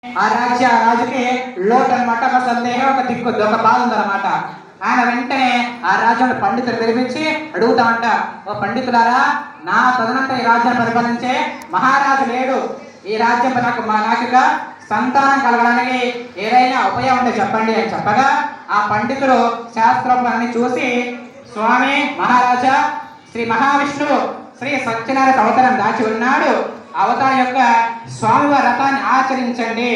ఆ రాజుకి లోటు అనమాట, ఒక సందేహం, ఒక దిక్కొద్దు, ఒక బాధ ఉందన్నమాట. ఆయన వెంటనే ఆ రాజ్యాన్ని పండితులు పిలిపించి అడుగుతామంట, ఓ పండితులారా, నా తదనంత ఈ రాజ్యాన్ని పరిపాలించే మహారాజు లేడు, ఈ రాజ్యం నాకుగా సంతానం కలగడానికి ఏదైనా ఉపాయం ఉంటే చెప్పండి అని చెప్పగా, ఆ పండితులు శాస్త్రాన్ని చూసి, స్వామి మహారాజా, శ్రీ మహావిష్ణువు శ్రీ సత్యనారాయణ అవతారం దాచి ఉన్నాడు, అవతారం యొక్క స్వామివారి రథాన్ని ఆచరించండి,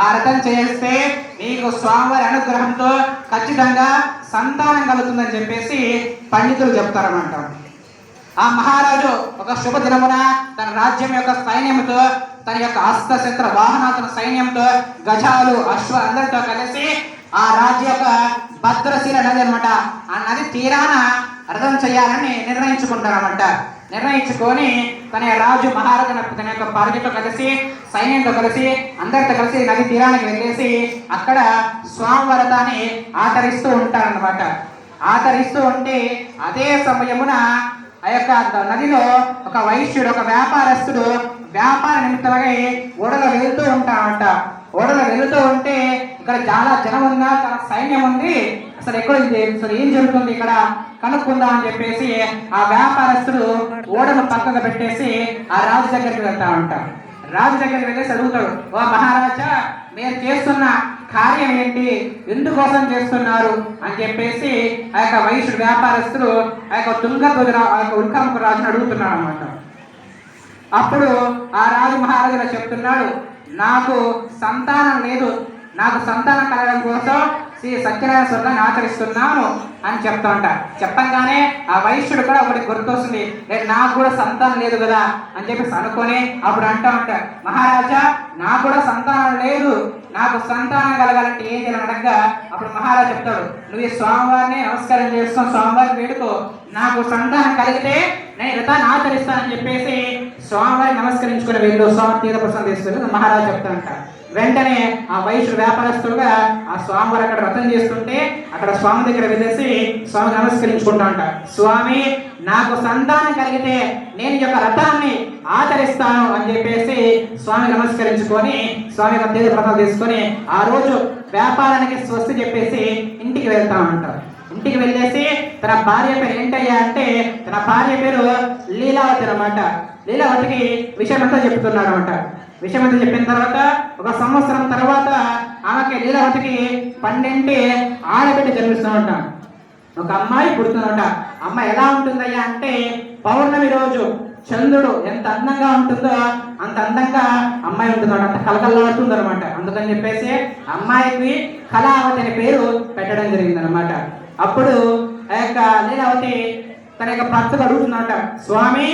ఆ రథం చేస్తే మీకు స్వామివారి అనుగ్రహంతో ఖచ్చితంగా సంతానం కలుగుతుందని చెప్పేసి పండితులు చెప్తారన్నమాట. ఆ మహారాజు ఒక శుభ దినమున తన రాజ్యం యొక్క సైన్యంతో, తన యొక్క అస్త్రశస్త్ర వాహనాల సైన్యంతో, గజాలు అశ్వ అందరితో కలిసి ఆ రాజ్య యొక్క భద్రశీల నది అనమాట, ఆ నది తీరాన రథం చేయాలని నిర్ణయించుకుంటారన్నమాట. నిర్ణయించుకొని తన రాజు మహారాజు తన యొక్క పార్టీతో కలిసి, సైన్యంతో కలిసి, అందరితో కలిసి నది తీరానికి వెళ్ళేసి అక్కడ స్వామివారి రథాన్ని ఆచరిస్తూ ఉంటారన్నమాట. ఆచరిస్తూ ఉంటే అదే సమయమున ఆ యొక్క నదిలో ఒక వైశ్యుడు, ఒక వ్యాపారస్తుడు వ్యాపార నిమిత్తమై ఓడలో వెళ్తూ ఉంటాడంట. ఓడలో వెళుతూ ఉంటే ఇక్కడ చాలా జనం ఉన్నా, చాలా సైన్యం ఉంది, అసలు ఎక్కడ అసలు ఏం జరుగుతుంది ఇక్కడ కనుక్కుందాం అని చెప్పేసి ఆ వ్యాపారస్తుడు ఓడను పక్కగా పెట్టేసి ఆ రాజు దగ్గరికి వెళ్తా ఉంటాడు. రాజు దగ్గరికి వెళ్ళేసి అడుగుతాడు, ఓ మహారాజా, మీరు చేస్తున్న కార్యం ఏంటి, ఎందుకోసం చేస్తున్నారు అని చెప్పేసి ఆ యొక్క వైశ్యుడు వ్యాపారస్తుడు ఆ యొక్క ఉల్కముఖ రాజుని అడుగుతున్నాడు అనమాట. అప్పుడు ఆ రాజు మహారాజుగా చెప్తున్నాడు, నాకు సంతానం లేదు, నాకు సంతానం కలగడం కోసం శ్రీ సత్యనారాయణ స్వర్గాన్ని ఆచరిస్తున్నాను అని చెప్తా ఉంటా. చెప్పంగానే ఆ వైశ్యుడు కూడా ఒకటి గుర్తొస్తుంది, నాకు కూడా సంతానం లేదు కదా అని చెప్పేసి అనుకొని అప్పుడు అంటా ఉంటా, మహారాజా, నాకు కూడా సంతానం లేదు, నాకు సంతానం కలగాలంటే ఏం చేయాలని అడగగా అప్పుడు మహారాజు చెప్తాడు, నువ్వు ఈ స్వామివారిని నమస్కారం చేసుకొని స్వామివారిని వేడుకో, నాకు సంతానం కలిగితే నేను రథాన్ని ఆచరిస్తానని చెప్పేసి స్వామివారిని నమస్కరించుకుని వెళ్ళు, స్వామి తీర్థప్రసాదం తీసుకుని మహారాజు చెప్తా ఉంటా. వెంటనే ఆ వైశ్యుడు వ్యాపారస్తుడుగా ఆ స్వామివారు అక్కడ రథం చేస్తుంటే అక్కడ స్వామి దగ్గర వెళ్ళేసి స్వామి నమస్కరించుకుంటా అంట, స్వామి, నాకు సంతానం కలిగితే నేను ఈ యొక్క రథాన్ని ఆచరిస్తాను అని చెప్పేసి స్వామి నమస్కరించుకొని స్వామి యొక్క తీర్థ ప్రసాదం తీసుకొని ఆ రోజు వ్యాపారానికి స్వస్తి చెప్పేసి ఇంటికి వెళ్తా ఉంటారు. ఇంటికి వెళ్ళేసి తన భార్య పేరు ఏంటయ్యా అంటే తన భార్య పేరు లీలావతి అనమాట. లీలావతికి విషయం అంతా చెప్తున్నాడు అనమాట. విషయం అంతా చెప్పిన తర్వాత ఒక సంవత్సరం తర్వాత ఆమెకి లీలావతికి 12 ఆడబిడ్డ జన్మిస్తున్నట. ఒక అమ్మాయి పుడుతున్నట. అమ్మాయి ఎలా ఉంటుందయ్యా అంటే పౌర్ణమి రోజు చంద్రుడు ఎంత అందంగా ఉంటుందో అంత అందంగా అమ్మాయి ఉంటుందన్నమాట, అంత కలకల్లాడుతుంది అనమాట. అందుకని చెప్పేసి అమ్మాయికి కళావతి అనే పేరు పెట్టడం జరిగింది అనమాట. అప్పుడు ఆ యొక్క లీలావతి తన యొక్క భర్తకు అడుగుతుందట, స్వామి,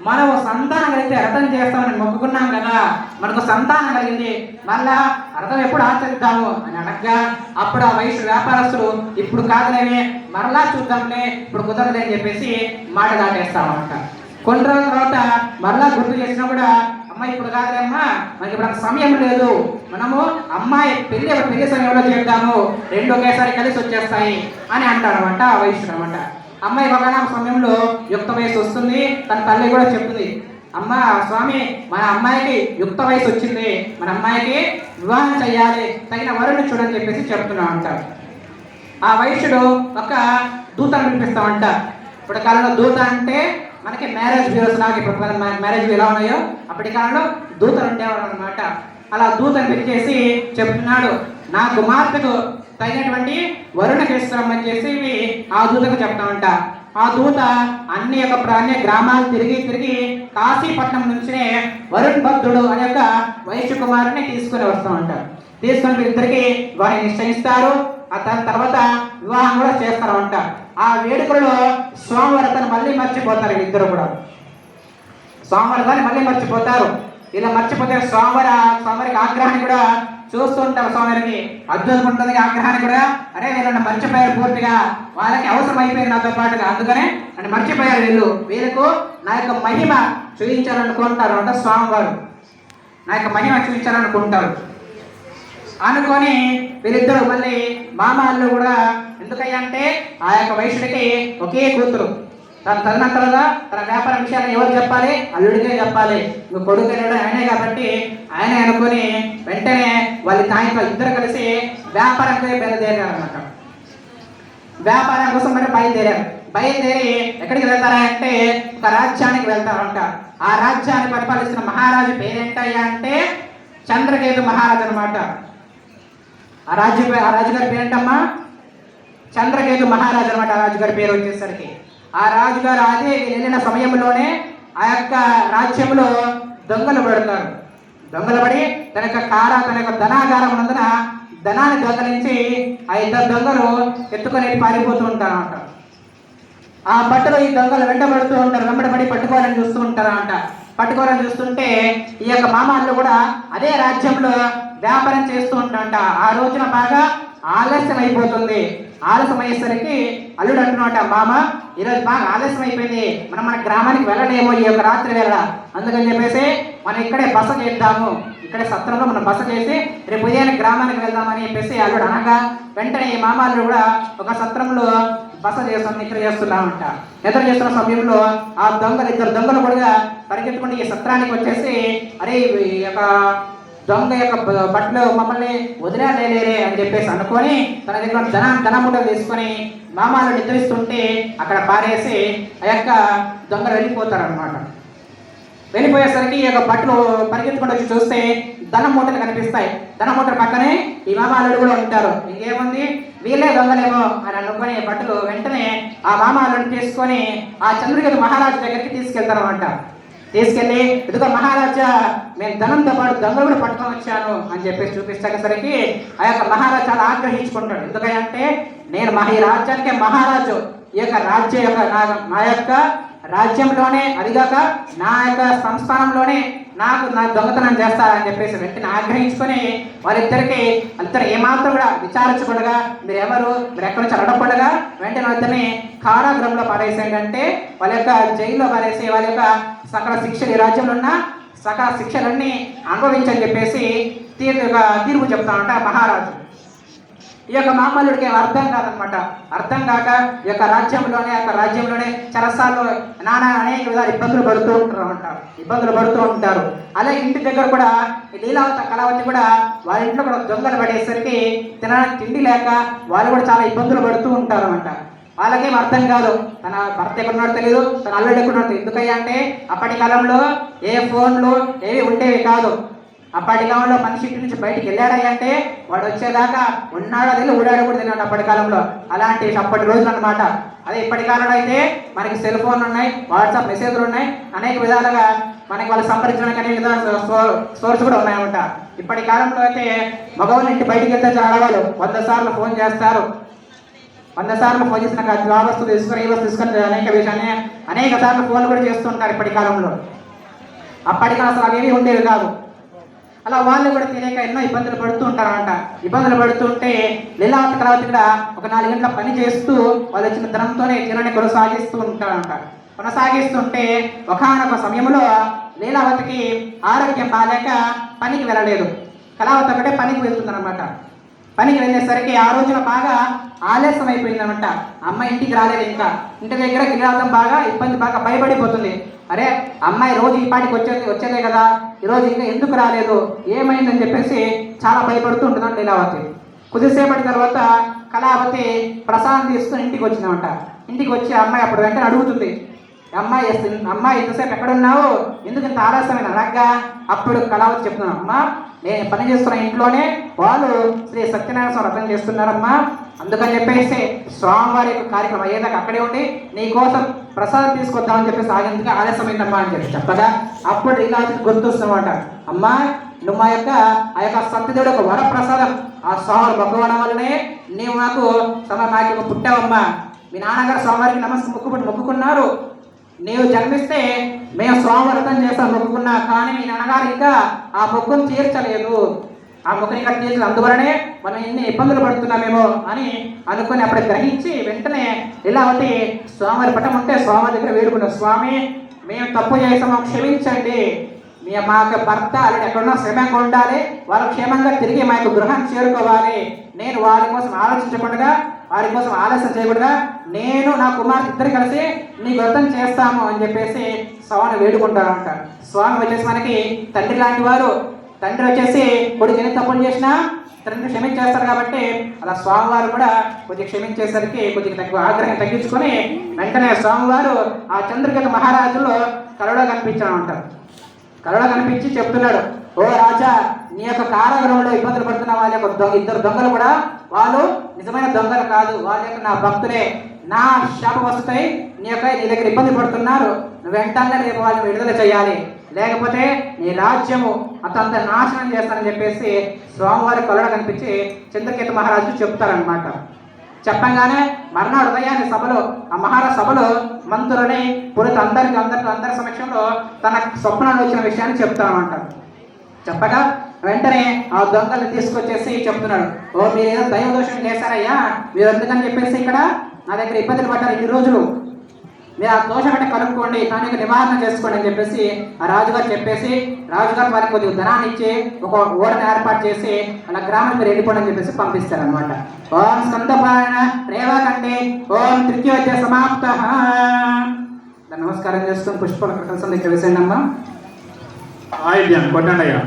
మనం సంతానం కలిగితే రథం చేస్తామని మొక్కుకున్నాం కదా, మనకు సంతానం కలిగింది, మళ్ళా రథం ఎప్పుడు ఆచరిద్దాము అని అడగగా అప్పుడు ఆ వైశ్య వ్యాపారస్తుడు, ఇప్పుడు కాదులేమే, మరలా చూద్దాంలే, ఇప్పుడు కుదరదు అని చెప్పేసి మాట దాటేస్తామన్నమాట. కొన్ని రోజుల తర్వాత మరలా గుర్తు చేసినా కూడా, అమ్మాయి ఇప్పుడు కాదులేమ్మా, మనకి ఇప్పుడు సమయం లేదు, మనము అమ్మాయి పెళ్లి సమయంలో చేద్దాము, రెండు ఒకేసారి కలిసి వచ్చేస్తాయి అని అంటాడు అనమాట ఆ వైశ్యుడు అనమాట. అమ్మాయి ఒకనొక సమయంలో యుక్త వయసు వస్తుంది. తన తల్లి కూడా చెప్తుంది, అమ్మ, స్వామి, మన అమ్మాయికి యుక్త వయసు వచ్చింది, మన అమ్మాయికి వివాహం చేయాలి, తగిన వరుణ్ణి చూడని చెప్పేసి చెప్తున్నా అంటాడు. ఆ వైశ్యుడు ఒక దూతను పిలిపిస్తామంట. ఇప్పుడు కాలంలో దూత అంటే మనకి మ్యారేజ్ బ్యూరోస్ లాగా, ఇప్పుడు మ్యారేజ్ ఎలా ఉన్నాయో అప్పటి కాలంలో దూతలు ఉండేవాడు అనమాట. అలా దూతను పిలిచేసి చెప్తున్నాడు, నా కుమార్తెకు తగినటువంటి వరుణకి ఇస్తామని చేసి ఆ దూతకు చెప్తామంట. ఆ దూత అన్ని గ్రామాలు తిరిగి కాశీపట్నం నుంచినే వరుణ్ భద్రుడు అనే యొక్క వైశ్య కుమారుని తీసుకుని వస్తామంట. తీసుకుని ఇద్దరికి వారిని నిశ్చయిస్తారు. ఆ తర్వాత వివాహం కూడా చేస్తారంట. ఆ వేడుకల్లో స్వామివారిని మళ్ళీ మర్చిపోతారు. ఇద్దరు కూడా స్వామివారిని మళ్ళీ మర్చిపోతారు. ఇలా మర్చిపోతే స్వామివారికి ఆగ్రహాన్ని కూడా చూస్తూ ఉంటారు. స్వామివారికి అద్భుతం ఉంటుంది ఆగ్రహాన్ని కూడా, అరే వీళ్ళని మర్చిపోయారు పూర్తిగా, వాళ్ళకి అవసరం అయిపోయింది నాతో పాటుగా, అందుకనే నన్ను మర్చిపోయారు, వీళ్ళకు నా యొక్క మహిమ చూపించాలనుకుంటారు అంటే స్వామివారు నా యొక్క మహిమ చూపించాలనుకుంటారు. అనుకొని వీరిద్దరు మళ్ళీ మామాళ్ళు కూడా, ఎందుకయ్యా అంటే ఆ యొక్క వైశ్యుడికి ఒకే కూతురు, తన తదనంతరంగా తన వ్యాపార విషయాన్ని ఎవరు చెప్పాలి? అల్లుడికే చెప్పాలి. నువ్వు కొడుకు వెళ్ళాడు ఆయనే కాబట్టి ఆయనే అనుకుని వెంటనే వాళ్ళ సాయంత్రం ఇద్దరు కలిసి వ్యాపారంపై బయలుదేరారు అనమాట. వ్యాపారం కోసం మరి బయలుదేరారు. బయలుదేరి ఎక్కడికి వెళ్తారా అంటే ఒక రాజ్యానికి వెళ్తారంట. ఆ రాజ్యాన్ని పరిపాలిస్తున్న మహారాజు పేరేంటయ్యా అంటే చంద్రకేతు మహారాజు అనమాట. ఆ రాజుగారి పేరేంటమ్మా? చంద్రకేతు మహారాజు అనమాట. ఆ రాజుగారి పేరు వచ్చేసరికి ఆ రాజుగారు అదే వెళ్ళిన సమయంలోనే ఆ యొక్క రాజ్యంలో దొంగలు పడతారు. దొంగలు పడి తన యొక్క ధనాగారం ఉన్నందున ధనాన్ని దొంగలించి ఆ ఇద్దరు దొంగలు ఎత్తుకొని పారిపోతూ ఉంటారు అంట. ఆ బట్టలు ఈ దొంగలు వెంటబడుతూ ఉంటారు. వెంబడబడి పట్టుకోవాలని చూస్తూ ఉంటారంట. పట్టుకోవాలని చూస్తుంటే ఈ యొక్క మామలు కూడా అదే రాజ్యంలో వ్యాపారం చేస్తూ ఉంటారంట. ఆ రోజున బాగా ఆలస్యం అయిపోతుంది. ఆలస్యం అయ్యేసరికి అల్లుడు అంటున్నట, మామ ఈరోజు బాగా ఆలస్యం అయిపోయింది, మన గ్రామానికి వెళ్ళలేమో ఈ యొక్క రాత్రి వేళ, అందుకని చెప్పేసి మనం ఇక్కడే బస చేద్దాము, ఇక్కడే సత్రంలో మనం బస చేసి రేపు ఉదయాన్నే గ్రామానికి వెళ్దామని చెప్పేసి అల్లుడు అనగా వెంటనే ఈ మామలు కూడా ఒక సత్రంలో బస చేస్తాం నిద్ర చేస్తున్నామంట. నిద్ర చేస్తున్న సమయంలో ఆ ఇద్దరు దొంగలు కూడా పరిగెత్తుకుంటే ఈ సత్రానికి వచ్చేసి అరే ఈ యొక్క దొంగ యొక్క బట్టలు మమ్మల్ని వదిలేలేరే అని చెప్పేసి అనుకొని తన దగ్గర ధనముటలు తీసుకొని మామాలు నిద్రిస్తుంటే అక్కడ పారేసి ఆ యొక్క దొంగలు వెళ్ళిపోతారు అనమాట. వెళ్ళిపోయేసరికి ఈ యొక్క బట్టలు పరిగెత్తుకుంటూ వచ్చి చూస్తే ధన మూటలు కనిపిస్తాయి. ధన మూటల పక్కనే ఈ మామాలు కూడా ఉంటారు. ఇంకేముంది వీళ్ళే దొంగలేమో అని అనుకుని బట్టలు వెంటనే ఆ మామాలను తీసుకొని ఆ చంద్రకేతు మహారాజు దగ్గరికి తీసుకెళ్తారు అనమాట. తీసుకెళ్ళి ఇదిగో మహారాజా నేను ధనంతో పాటు దొంగలు కూడా పట్టుకొని వచ్చాను అని చెప్పేసి చూపించేసరికి ఆ యొక్క మహారాజు చాలా ఆగ్రహించుకుంటాడు. ఎందుకంటే నేను ఈ రాజ్యానికే మహారాజు, ఈ యొక్క రాజ్యం యొక్క నా యొక్క రాజ్యంలోనే అదిగాక నా యొక్క సంస్థానంలోనే నా దొంగతనం చేస్తారని చెప్పేసి వెంటనే ఆగ్రహించుకొని వాళ్ళిద్దరికి ఇద్దరు ఏమాత్రం కూడా విచారించకుండా మీరు ఎక్కడి నుంచి అడగకుండా వెంటనే వాళ్ళిద్దరిని కారాగృహంలో పడేసేయండి అంటే వాళ్ళ యొక్క జైల్లో పడేసి వాళ్ళ యొక్క సకల శిక్షలు ఈ రాజ్యంలో ఉన్న సకల శిక్షలన్నీ అనుభవించని చెప్పేసి తీర్పు చెప్తానంట మహారాజు. ఈ యొక్క మామల్లుడికి అర్థం కాదనమాట. అర్థం కాక ఈ యొక్క రాజ్యంలోనే చరసాల్లో నానా అనేక విధాలు ఇబ్బందులు పడుతూ ఉంటారు. అలాగే ఇంటి దగ్గర కూడా లీలావతి కళావతి కూడా వాళ్ళ ఇంట్లో కూడా దొంగలు పడేసరికి తినడానికి తిండి లేక వాళ్ళు కూడా చాలా ఇబ్బందులు పడుతూ ఉంటారు అనమాట. వాళ్ళకేం అర్థం కాదు, తన భర్త ఎక్కడున్నాడో తెలియదు, తన అల్లుడు ఎక్కడున్నాడో. ఎందుకయ్యా అంటే అప్పటి కాలంలో ఏ ఫోన్లు ఏవి ఉండేవి కాదు. అప్పటి కాలంలో మనిషి ఇంటి నుంచి బయటికి వెళ్ళాడయ్యా అంటే వాడు వచ్చేదాకా ఉన్నాడో తెలియదు, ఊడాడో కూడా తెలియదు అప్పటి కాలంలో. అలాంటి అప్పటి రోజులు అనమాట. అదే ఇప్పటి కాలంలో అయితే మనకి సెల్ ఫోన్లు ఉన్నాయి, వాట్సాప్ మెసేజ్లు ఉన్నాయి, అనేక విధాలుగా మనకి వాళ్ళు సంప్రదించడానికి అనేక విధాల సోర్స్ కూడా ఉన్నాయన్నమాట. ఇప్పటి కాలంలో అయితే మగవాళ్ళు ఇంటి బయటికి వెళ్తే ఆడవాళ్ళు 100 సార్లు ఫోన్ చేస్తారు. 100 సార్లు ఫోన్ చేసి నాకు ఆ వస్తువు తీసుకొని ఈ వస్తువు తీసుకొని అనేక విషయాన్ని అనేక సార్లు ఫోన్లు కూడా చేస్తుంటారు ఇప్పటి కాలంలో. అప్పటి కాలం అసలు అవేవి ఉండేవి కాదు. అలా వాళ్ళు కూడా తెలియక ఎన్నో ఇబ్బందులు పడుతూ ఉంటారంట. ఇబ్బందులు పడుతుంటే లీలావతి కళావతి కూడా ఒక 4 గంటల పని చేస్తూ వాళ్ళు వచ్చిన ధనంతోనే జీవనాన్ని కొనసాగిస్తుంటే ఒకానొక సమయంలో లీలావతికి ఆరోగ్యం బాగాలేక పనికి వెళ్ళలేదు. కళావతి ఒకటే పనికి వెళ్తుందన్నమాట. పనికి వెళ్ళేసరికి ఆ రోజున బాగా ఆలస్యం అయిపోయిందనమాట. అమ్మాయి ఇంటికి రాలేదు. ఇంకా ఇంటి దగ్గర గిరిరావడం బాగా భయపడిపోతుంది. అరే అమ్మాయి రోజు ఈ పాటికి వచ్చేదే కదా, ఈరోజు ఇంకా ఎందుకు రాలేదు, ఏమైందని చెప్పేసి చాలా భయపడుతూ ఉంటుందంట లీలావతి. కొద్దిసేపటి తర్వాత కళావతి ప్రసాదం తీసుకుని ఇంటికి వచ్చిందన్నమాట. ఇంటికి వచ్చి అమ్మాయి అప్పుడు వెంటనే అడుగుతుంది, అమ్మాయి ఇంతసేపు ఎక్కడున్నావు, ఎందుకు ఇంత ఆలస్యమైన అనగా అప్పుడు కళావతి చెప్తున్నాను, అమ్మా నేను పని చేస్తున్న ఇంట్లోనే వాళ్ళు శ్రీ సత్యనారాయణ స్వామి వ్రతం చేస్తున్నారమ్మా, అందుకని చెప్పేసి స్వామివారి యొక్క కార్యక్రమం అయ్యేదాకా అక్కడే ఉండి నీ కోసం ప్రసాదం తీసుకొద్దామని చెప్పేసి ఆగేందుకు ఆలస్యమైందమ్మా అని చెప్పి చెప్పగా అప్పుడు ఇలా గుర్తొస్తున్నమాట, అమ్మా నువ్వు ఆ యొక్క సత్యదేవుడు ఒక వరప్రసాదం, ఆ స్వామి భగవాన్ వల్లనే నీవు నాకు పుట్టావమ్మా, మీ నాన్నగారు స్వామివారికి మొక్కుకున్నారు, నీవు జన్మిస్తే మేము స్వామి వ్రతం చేస్తాం మొక్కుకున్నా, కానీ మీ నాన్నగారు ఇంకా ఆ మొక్కును తీర్చలేదు, ఆ మొక్కుని ఇంకా తీర్చలేదు, అందువలనే మనం ఎన్ని ఇబ్బందులు పడుతున్నామేమో అని అనుకుని అప్పుడు గ్రహించి వెంటనే లీలావతి స్వామివారి పట్టం ఉంటే స్వామి దగ్గర వేడుకున్నాం, స్వామి మేము తప్పు చేసాము క్షమించండి, మా యొక్క భర్త అలాంటి ఎక్కడున్నా క్షేమంగా ఉండాలి, వాళ్ళు క్షేమంగా తిరిగి మా యొక్క గృహాన్ని చేరుకోవాలి, నేను వాళ్ళ కోసం ఆలోచించకుండా వారి కోసం ఆలస్యం చేయకూడదా, నేను నా కుమార్తె ఇద్దరు కలిసి నీకు వ్రతం చేస్తాము అని చెప్పేసి స్వామిని వేడుకుంటారంట. స్వామి వచ్చేసి మనకి తండ్రి లాంటి వారు. తండ్రి వచ్చేసి కొడుకు ఎన్ని తప్పులు చేసినా తండ్రి క్షమించేస్తారు కాబట్టి అలా స్వామివారు కూడా కొద్దిగా క్షమించేసరికి కొద్దిగా ఆగ్రహం తగ్గించుకొని వెంటనే స్వామివారు ఆ చంద్రకేతు మహారాజులో కలలో కనిపించాడు అంటారు. కలలో కనిపించి చెప్తున్నాడు, ఓ రాజా, నీ యొక్క కారాగృహంలో ఇబ్బందులు పడుతున్న వాళ్ళ యొక్క ఇద్దరు దొంగలు కూడా వాళ్ళు నిజమైన దొంగలు కాదు, వాళ్ళ యొక్క నా భక్తులే. నా శాప వస్తాయి, నీ దగ్గర ఇబ్బంది పడుతున్నారు, నువ్వు వెంటనే రేపు వాళ్ళని విడుదల చేయాలి, లేకపోతే నీ రాజ్యము అంత నాశనం చేస్తానని చెప్పేసి స్వామివారి కలలో కనిపించి చంద్రకేతు మహారాజు చెప్తారనమాట. చెప్పంగానే మర్నాడు ఉదయాన్నే సభలో ఆ మహారాజు సభలో మంత్రులని పురిత అందరి సమక్షంలో తన స్వప్నాలు వచ్చిన విషయాన్ని చెప్తామంటారు. చెప్పగా వెంటనే ఆ దొంగల్ని తీసుకొచ్చేసి చెప్తున్నాడు, ఓ మీరు ఏదో దైవదోషం చేశారయ్యా, మీరు ఎందుకని చెప్పేసి ఇక్కడ నా దగ్గర ఇబ్బందులు పడ్డారు ఇన్ని రోజులు, మీరు ఆ దోషం అంటే కనుక్కోండి, దాని యొక్క నివారణ చేసుకోండి అని చెప్పేసి ఆ రాజుగారు చెప్పేసి రాజుగారు వారికి కొద్దిగా ధనాన్ని ఇచ్చి ఒక ఓడను ఏర్పాటు చేసి అలా గ్రామం మీరు వెళ్ళిపోండి అని చెప్పేసి పంపిస్తారనమాట. ఓం స్కందపాయన రేవాకండి ఓం తృతీయోధ్యాయ సమాప్త. నమస్కారం చేసుకుని పుష్పల కృష్ణ దగ్గర వేసేయండి అమ్మా. కొట్టండి అయ్యా.